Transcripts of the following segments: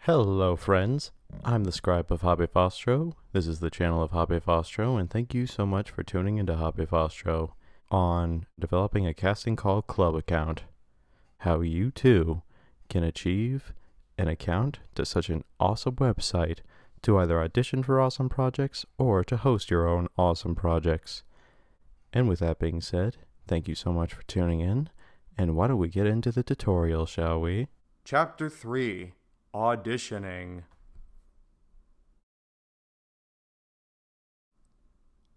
Hello friends, I'm the scribe of HaBeFaStro. This is the channel of HaBeFaStro, and thank you so much for tuning into HaBeFaStro on developing a casting call club account. How you too can achieve an account to such an awesome website to either audition for awesome projects or to host your own awesome projects. And with that being said, thank you so much for tuning in, and why don't we get into the tutorial, shall we? Chapter 3, Auditioning.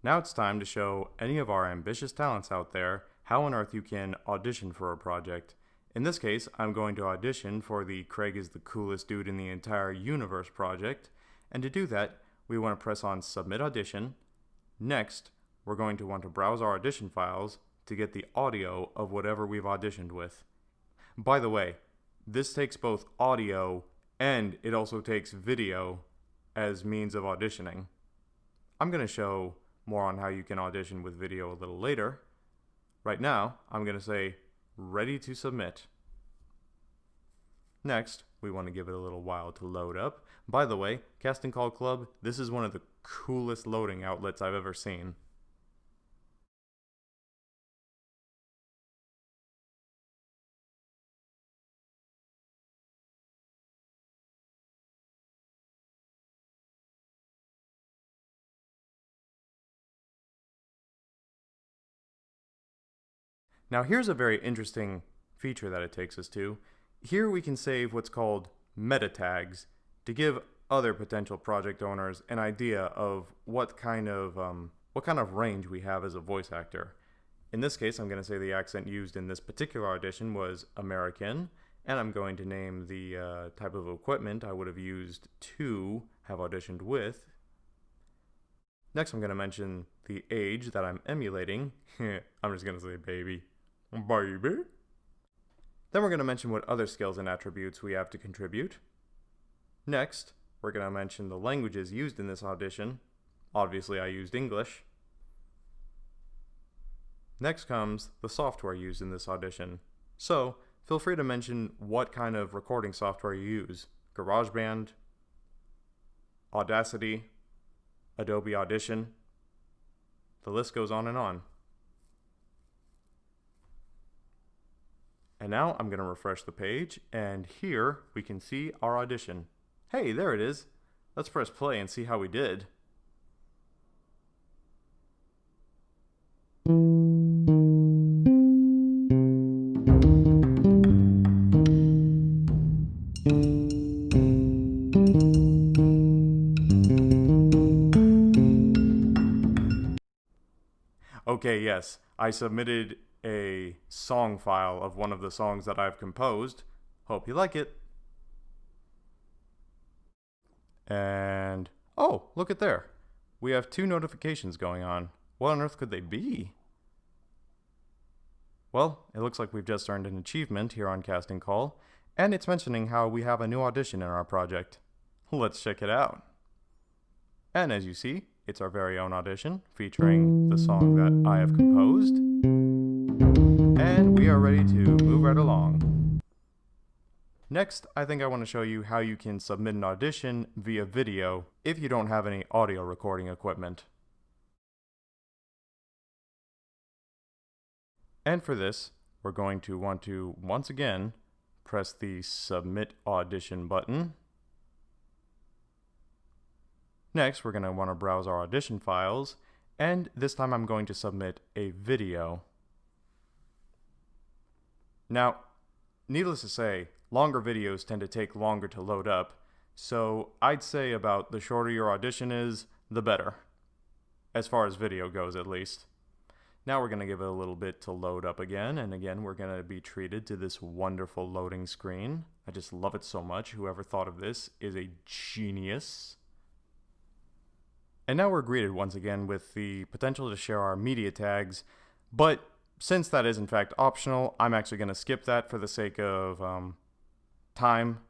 Now it's time to show any of our ambitious talents out there how on earth you can audition for a project. In this case, I'm going to audition for the Craig is the coolest dude in the entire universe project, and to do that, we want to press on Submit Audition. Next, we're going to want to browse our audition files to get the audio of whatever we've auditioned with. By the way, this takes both audio and it also takes video as means of auditioning. I'm going to show more on how you can audition with video a little later. Right now, I'm going to say, ready to submit. Next, we want to give it a little while to load up. By the way, Casting Call Club, this is one of the coolest loading outlets I've ever seen. Now here's a very interesting feature that it takes us to. Here we can save what's called meta tags to give other potential project owners an idea of what kind of range we have as a voice actor. In this case, I'm going to say the accent used in this particular audition was American, and I'm going to name the type of equipment I would have used to have auditioned with. Next, I'm going to mention the age that I'm emulating. I'm just going to say baby. Baby. Then we're going to mention what other skills and attributes we have to contribute. Next, we're going to mention the languages used in this audition. Obviously, I used English. Next comes the software used in this audition. So, feel free to mention what kind of recording software you use. GarageBand, Audacity, Adobe Audition. The list goes on and on. And now I'm going to refresh the page, and here we can see our audition. Hey, there it is. Let's press play and see how we did. Okay, yes, I submitted a song file of one of the songs that I've composed. Hope you like it. And, oh, look at there. We have 2 notifications going on. What on earth could they be? Well, it looks like we've just earned an achievement here on Casting Call, and it's mentioning how we have a new audition in our project. Let's check it out. And as you see, it's our very own audition featuring the song that I have composed. And we are ready to move right along. Next, I think I want to show you how you can submit an audition via video if you don't have any audio recording equipment. And for this, we're going to want to, once again, press the Submit Audition button. Next, we're going to want to browse our audition files, and this time I'm going to submit a video. Now, needless to say, longer videos tend to take longer to load up, so I'd say about the shorter your audition is, the better. As far as video goes, at least. Now we're going to give it a little bit to load up again, and again we're going to be treated to this wonderful loading screen. I just love it so much. Whoever thought of this is a genius. And now we're greeted once again with the potential to share our media tags, but since that is in fact optional, I'm actually going to skip that for the sake of time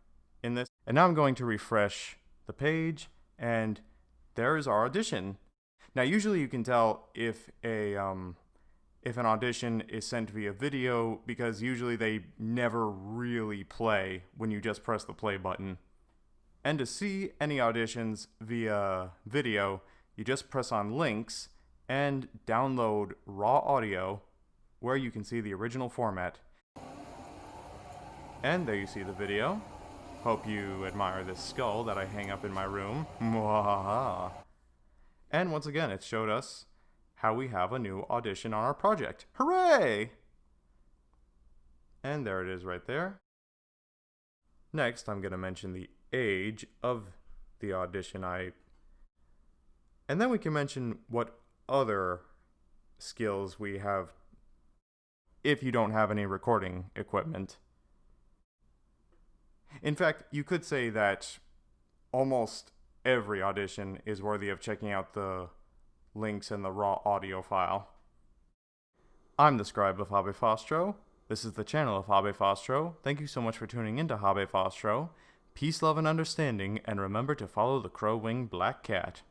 in this. And now I'm going to refresh the page, and there is our audition. Now usually you can tell if an audition is sent via video because usually they never really play when you just press the play button. And to see any auditions via video, you just press on links and download raw audio where you can see the original format. And there you see the video. Hope you admire this skull that I hang up in my room. Mwahaha. And once again, it showed us how we have a new audition on our project. Hooray! And there it is right there. Next, I'm going to mention the age of the audition and then we can mention what other skills we have if you don't have any recording equipment. In fact, you could say that almost every audition is worthy of checking out the links in the raw audio file. I'm the scribe of HaBeFaStro. This is the channel of HaBeFaStro. Thank you so much for tuning into HaBeFaStro. Peace, love, and understanding, and remember to follow the crow-winged black cat.